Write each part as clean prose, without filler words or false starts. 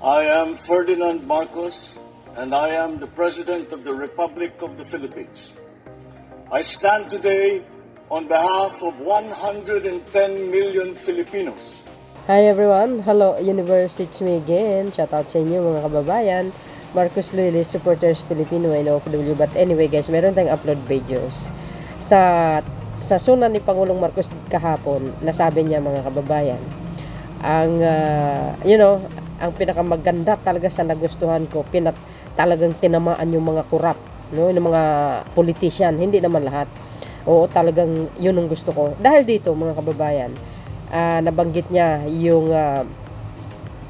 I am Ferdinand Marcos, and I am the President of the Republic of the Philippines. I stand today on behalf of 110 million Filipinos. Hi everyone! Hello Universe, it's me again. Shoutout sa inyo mga kababayan. Marcos Loyalist Supporters Filipino and OFW. But anyway guys, meron tayong upload videos. Sa sunan ni Pangulong Marcos kahapon, nasabi niya mga kababayan, ang ang pinakamaganda talaga sa nagustuhan ko, talagang tinamaan yung mga kurap, no, yung mga politician, hindi naman lahat. Oo, talagang yun ang gusto ko. Dahil dito mga kababayan, nabanggit niya yung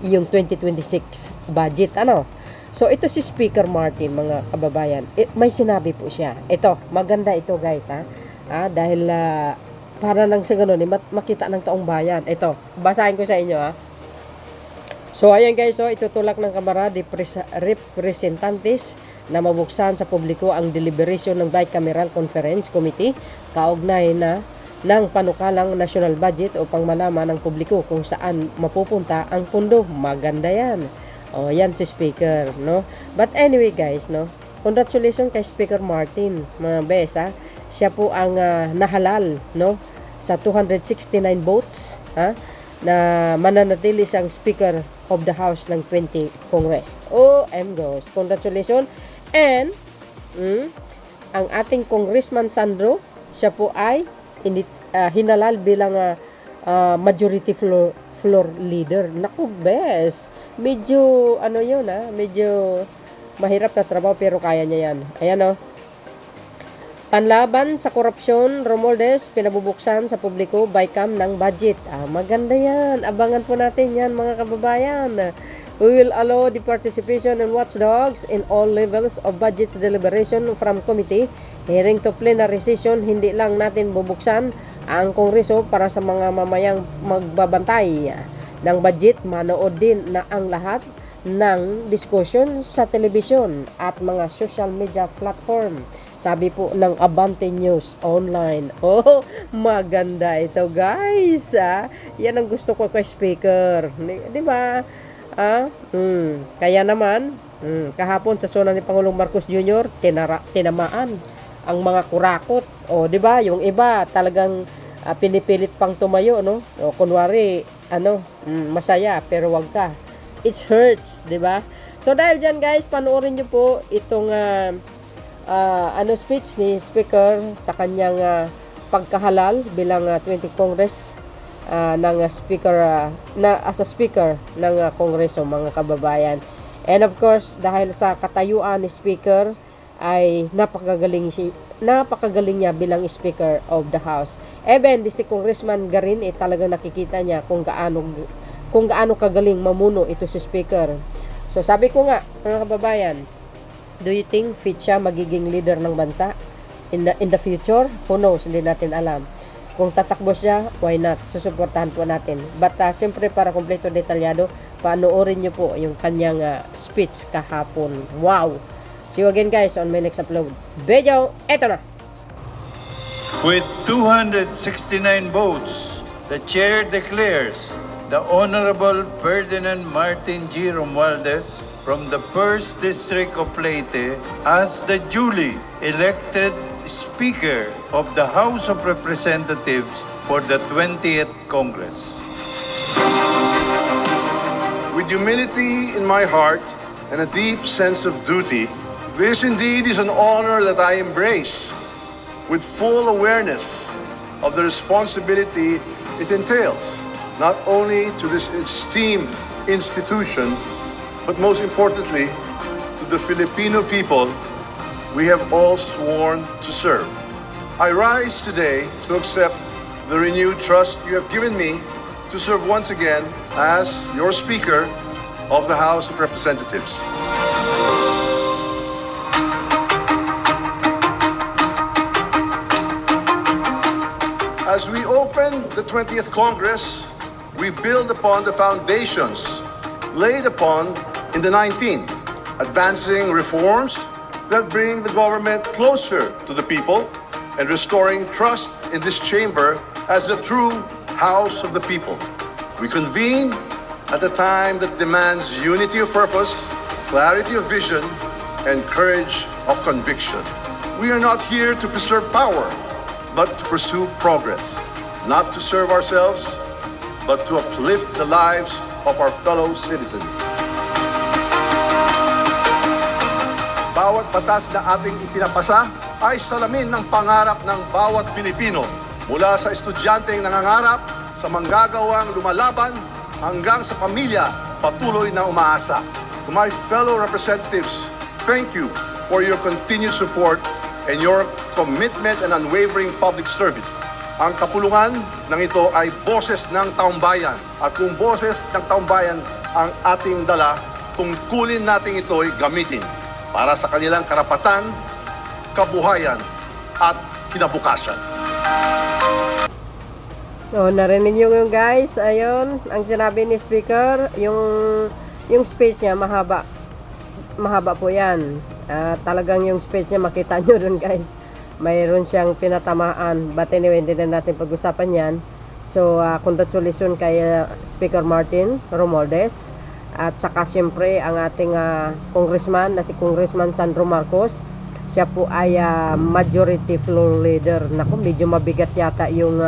2026 budget, So ito si Speaker Martin mga kababayan, may sinabi po siya. Ito, maganda ito guys dahil para lang sa ganun makita ng taong bayan. Ito, basahin ko sa inyo So ayan guys, itutulak ng Kamara de Representantes na mabuksan sa publiko ang deliberation ng Bicameral Conference Committee kaugnay na ng panukalang national budget upang malaman ng publiko kung saan mapupunta ang pundo. Maganda yan. Yan si Speaker, no? But anyway guys, no? Congratulations kay Speaker Martin, mga bes, Siya po ang nahalal, no? Sa 269 votes, na mananatili siyang Speaker of the House ng 20 Congress. OMGos. Congratulations. And ang ating Congressman Sandro, siya po ay hinalal bilang majority floor leader. Naku, bes. Medyo medyo mahirap na trabaho pero kaya niya yan. Ayan Panlaban sa korupsyon, Romualdez, pinabubuksan sa publiko Bicam ng budget. Maganda yan. Abangan po natin yan mga kababayan. We will allow the participation and watchdogs in all levels of budget's deliberation from committee, hearing to plenary session. Hindi lang natin bubuksan ang Kongreso para sa mga mamayang magbabantay ng budget. Manood din na ang lahat ng discussion sa telebisyon at mga social media platform. Sabi po ng Abante News Online. Maganda ito guys. Yan ang gusto ko kay Speaker. Di ba? Kaya naman, kahapon sa sunan ni Pangulong Marcos Jr., tinamaan ang mga kurakot. Di ba? Yung iba talagang pinipilit pang tumayo, no? Kunwari, masaya, pero wag ka. It hurts, di ba? So dahil dyan guys, panoorin nyo po itong speech ni Speaker sa kanyang pagkahalal bilang 20 Congress ng Speaker as a Speaker ng Kongreso mga kababayan. And of course, dahil sa katayuan ni Speaker ay napakagaling niya bilang Speaker of the House. Even si Congressman Garin talagang nakikita niya kung gaano kagaling mamuno ito si Speaker. So sabi ko nga mga kababayan, do you think fit siya magiging leader ng bansa in the future? Who knows? Hindi natin alam. Kung tatakbo siya, why not? Susuportahan po natin. But siyempre para kompleto detalyado, panoorin niyo po yung kanyang speech kahapon. Wow! See you again guys on my next upload video. Eto na! With 269 votes, the chair declares the Honorable Ferdinand Martin G. Romualdez from the 1st District of Leyte as the duly elected Speaker of the House of Representatives for the 20th Congress. With humility in my heart and a deep sense of duty, this indeed is an honor that I embrace with full awareness of the responsibility it entails, not only to this esteemed institution, but most importantly, to the Filipino people we have all sworn to serve. I rise today to accept the renewed trust you have given me to serve once again as your Speaker of the House of Representatives. As we open the 20th Congress, we build upon the foundations laid upon in the 19th, advancing reforms that bring the government closer to the people and restoring trust in this chamber as a true house of the people. We convene at a time that demands unity of purpose, clarity of vision, and courage of conviction. We are not here to preserve power, but to pursue progress, not to serve ourselves, but to uplift the lives of our fellow citizens. Bawat batas na ating ipinapasa ay salamin ng pangarap ng bawat Pilipino, mula sa estudyanteng nangangarap, sa manggagawang lumalaban, hanggang sa pamilya patuloy na umaasa. To my fellow representatives, thank you for your continued support and your commitment and unwavering public service. Ang kapulungan ng ito ay boses ng taumbayan. At kung boses ng taumbayan ang ating dala, tungkulin natin ito'y gamitin para sa kanilang karapatan, kabuhayan, at kinabukasan. So, narinig nyo yung guys, ayun, ang sinabi ni Speaker, yung speech niya, mahaba. Mahaba po yan. Talagang yung speech niya, makita nyo dun guys. Mayroon siyang pinatamaan. But anyway, hindi na natin pag-usapan yan. So, congratulations kay Speaker Martin Romualdez. At saka siyempre, ang ating congressman na si Congressman Sandro Marcos. Siya po ay majority floor leader. Naku, medyo mabigat yata yung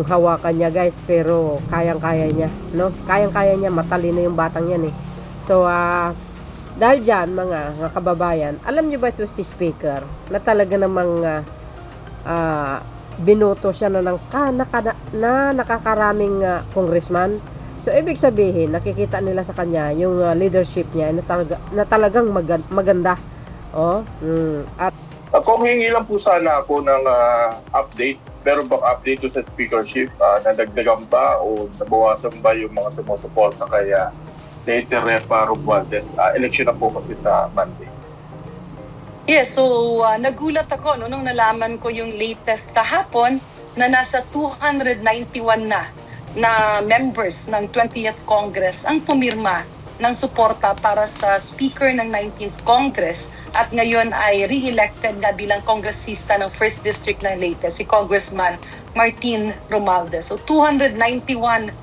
hawakan niya guys, pero kayang-kaya niya, no? Kayang-kaya niya, matalino yung batang yan eh. So, dahil dyan, mga kababayan, alam niyo ba ito si Speaker, na talaga namang binoto siya na nakakaraming congressman. So, ibig sabihin, nakikita nila sa kanya yung leadership niya na talagang maganda. At Kung hingi lang po sana ako ng update, meron bang update to sa speakership? Nadagdagan ba o nabawasan ba yung mga sumusuporta kay Senator Repa Romualdez? Election na po kasi sa Monday. Yes, so nagulat ako nung nalaman ko yung latest kahapon na nasa 291 na members ng 20th Congress ang pumirma ng suporta para sa Speaker ng 19th Congress at ngayon ay re-elected na bilang kongresista ng 1st District ng Leyte, si Congressman Martin Romualdez. So 291,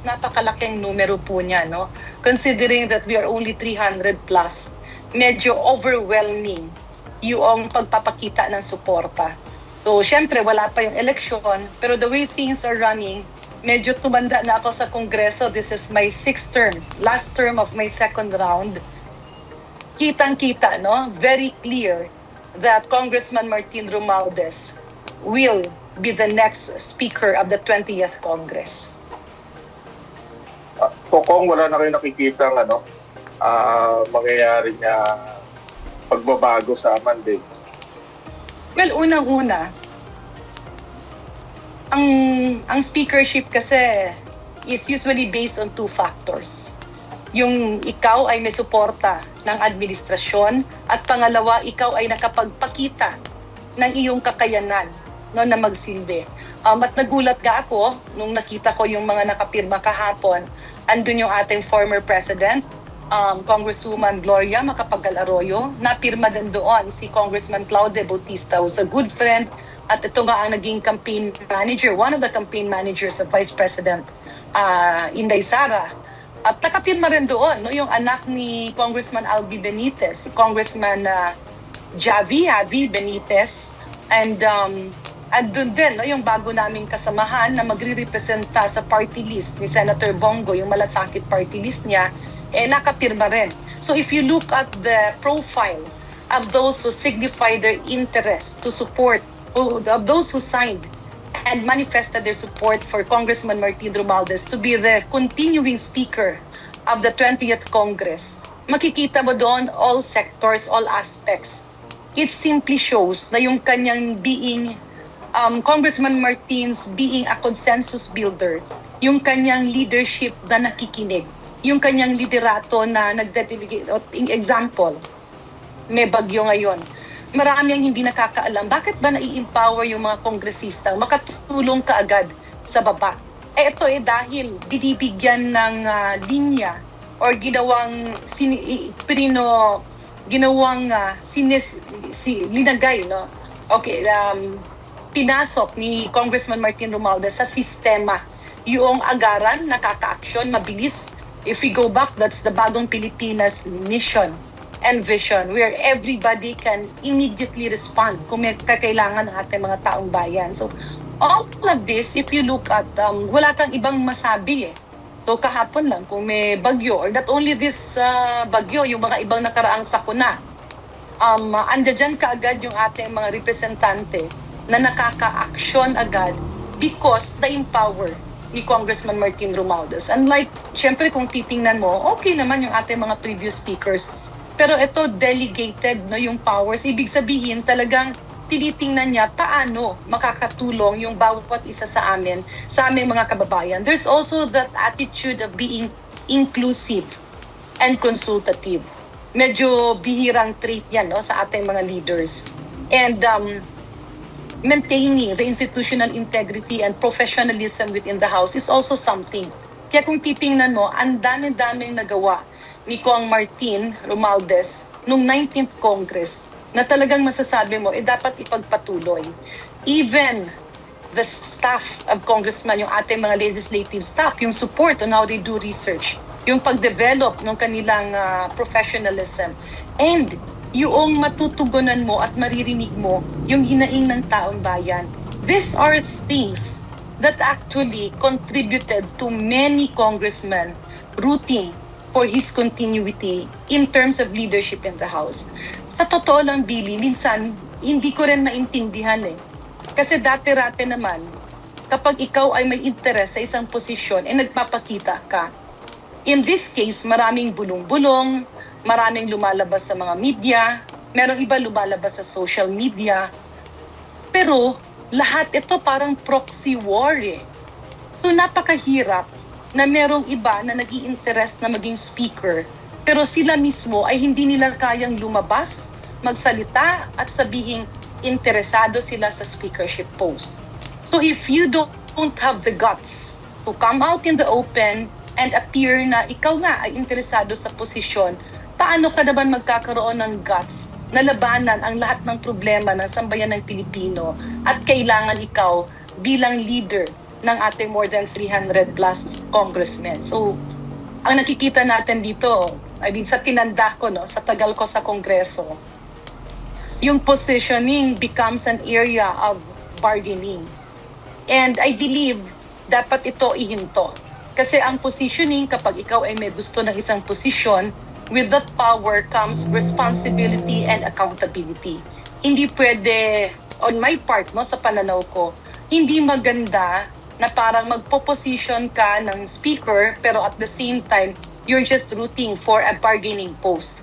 napakalaking numero po niya, no? Considering that we are only 300 plus, medyo overwhelming yung pagpapakita ng suporta. So syempre wala pa yung election, pero the way things are running, medyo tumanda na ako sa Kongreso. This is my 6th term, last term of my 2nd round. Kitang-kita, no? Very clear that Congressman Martin Romualdez will be the next Speaker of the 20th Congress. So kung wala na kayo nakikita mangyayari niya pagbabago sa Monday. Well, unang-una, ang speakership kasi is usually based on 2 factors. Yung ikaw ay may suporta ng administrasyon at pangalawa, ikaw ay nakapagpakita ng iyong kakayanan na magsilbi. At nagulat ka ako nung nakita ko yung mga nakapirma kahapon. Andun yung ating former president, Congresswoman Gloria Macapagal-Arroyo. Napirma din doon si Congressman Claude Bautista, who's a good friend. At ito nga ang naging campaign manager, one of the campaign managers of Vice President Inday Sara. At nakapirma rin doon yung anak ni Congressman Albi Benitez, si Congressman Javi Benitez. And doon din yung bago naming kasamahan na magre-representa sa party list ni Senator Bongo, yung malasakit party list niya, nakapirma rin. So if you look at the profile of those who signify their interest to support, of those who signed and manifested their support for Congressman Martin Romualdez to be the continuing Speaker of the 20th Congress, makikita mo doon all sectors, all aspects. It simply shows na yung kanyang being, Congressman Martin's being a consensus builder, yung kanyang leadership na nakikinig, yung kanyang liderato na nagdedelegate. Example, may bagyo ngayon. Marami ang hindi nakakaalam. Bakit ba nai-empower yung mga kongresista makatulong kaagad sa baba? Ito dahil binibigyan ng linya or linagay, no? Okay, pinasok ni Congressman Martin Romualdez sa sistema yung agaran, nakaka-action, mabilis. If we go back, that's the Bagong Pilipinas mission and vision where everybody can immediately respond kung may kakailangan ng ating mga taong bayan. So, all of this, if you look at, wala kang ibang masabi eh. So, kahapon lang, kung may bagyo, or not only this bagyo, yung mga ibang nakaraang sakuna, andyan kaagad yung ating mga representante na nakaka-action agad because na-empower ni Congressman Martin Romualdez. Unlike, syempre kung titingnan mo, okay naman yung ating mga previous speakers. Pero ito, delegated no, yung powers. Ibig sabihin, talagang tinitingnan niya paano makakatulong yung bawat isa sa amin, sa aming mga kababayan. There's also that attitude of being inclusive and consultative. Medyo bihirang trait yan no, sa ating mga leaders. And maintaining the institutional integrity and professionalism within the House is also something. Kaya kung titingnan mo, ang dami-daming nagawa ni Kong Martin Romualdez nung 19th Congress na talagang masasabi mo, dapat ipagpatuloy. Even the staff of Congressman, yung ating mga legislative staff, yung support on how they do research, yung pag-develop ng kanilang professionalism, and yung matutugunan mo at maririnig mo yung hinaing ng taong bayan. These are things that actually contributed to many congressmen rooting for his continuity in terms of leadership in the House. Sa totoo lang, Billy, minsan hindi ko rin maintindihan eh. Kasi dati-rate naman, kapag ikaw ay may interes sa isang posisyon, nagpapakita ka. In this case, maraming bulong-bulong, maraming lumalabas sa mga media, merong iba lumalabas sa social media. Pero lahat ito parang proxy war eh. So napakahirap na merong iba na nag-i-interest na maging speaker, pero sila mismo ay hindi nila kayang lumabas, magsalita at sabihing interesado sila sa speakership post. So if you don't have the guts to come out in the open and appear na ikaw nga ay interesado sa posisyon, paano ka naman magkakaroon ng guts na labanan ang lahat ng problema ng sambayan ng Pilipino at kailangan ikaw bilang leader ng ating more than 300 plus congressmen. So, ang nakikita natin dito, I mean, sa tinanda ko, no, sa tagal ko sa Kongreso, yung positioning becomes an area of bargaining. And I believe, dapat ito ihinto. Kasi ang positioning, kapag ikaw ay may gusto ng isang posisyon, with that power comes responsibility and accountability. Hindi pwede, on my part, no, sa pananaw ko, hindi maganda na parang magpo-position ka ng speaker pero at the same time, you're just rooting for a bargaining post.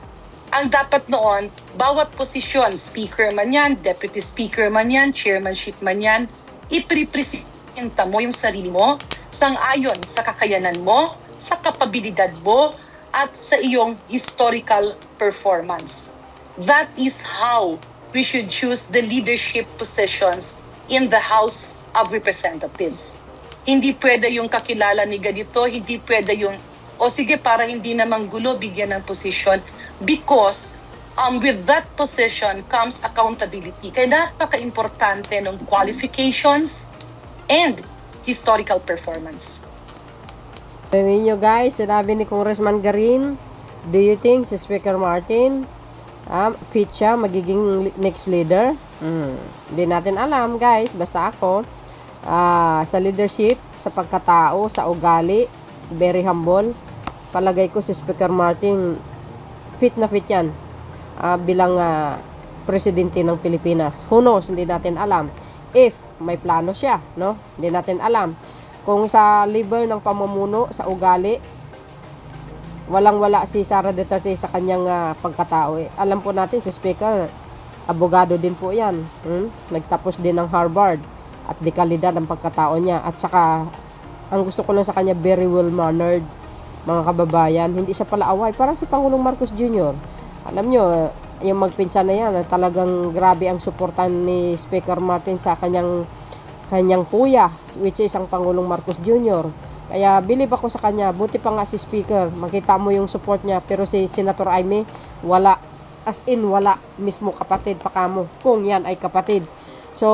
Ang dapat noon, bawat posisyon, speaker man yan, deputy speaker man yan, chairmanship man yan, iprepresenta mo yung sarili mo sang-ayon sa kakayanan mo, sa kapabilidad mo, at sa iyong historical performance. That is how we should choose the leadership positions in the House of Representatives. Hindi pwede yung kakilala ni ganito, hindi pwede yung, o sige para hindi naman gulo, bigyan ng posisyon. Because with that position comes accountability. Kaya napaka-importante ng qualifications and historical performance. Narinig nyo guys, sinabi ni Congressman Garin, do you think si Speaker Martin fit siya magiging next leader? Hindi natin alam guys, basta ako sa leadership, sa pagkatao, sa ugali, very humble. Palagay ko si Speaker Martin fit na fit yan bilang presidente ng Pilipinas. Who knows, hindi natin alam. If may plano siya, no? Hindi natin alam. Kung sa level ng pamumuno, sa ugali, walang-wala si Sara Duterte sa kanyang pagkatao. Alam po natin si Speaker, abogado din po yan. Nagtapos din ng Harvard at dekalidad ang pagkatao niya. At saka, ang gusto ko lang sa kanya, very well-mannered, mga kababayan. Hindi siya pala away. Parang si Pangulong Marcos Jr. Alam nyo, yung magpinsan na yan, talagang grabe ang suportan ni Speaker Martin sa kanyang kuya, which is ang Pangulong Marcos Jr. Kaya believe ako sa kanya. Buti pa nga si Speaker, makita mo yung support niya. Pero si Senator Aimee, wala. As in, wala. Mismo kapatid pa kamo, kung yan ay kapatid. So,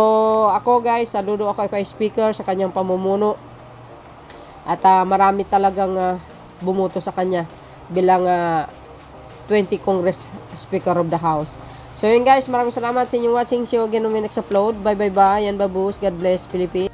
ako guys, saludo ako kay Speaker sa kanyang pamumuno. At marami talagang bumuto sa kanya bilang 20 Congress Speaker of the House. So yun guys, maraming salamat sa inyong watching. See you again when we next upload. Bye bye bye. Yan babus. God bless Philippines.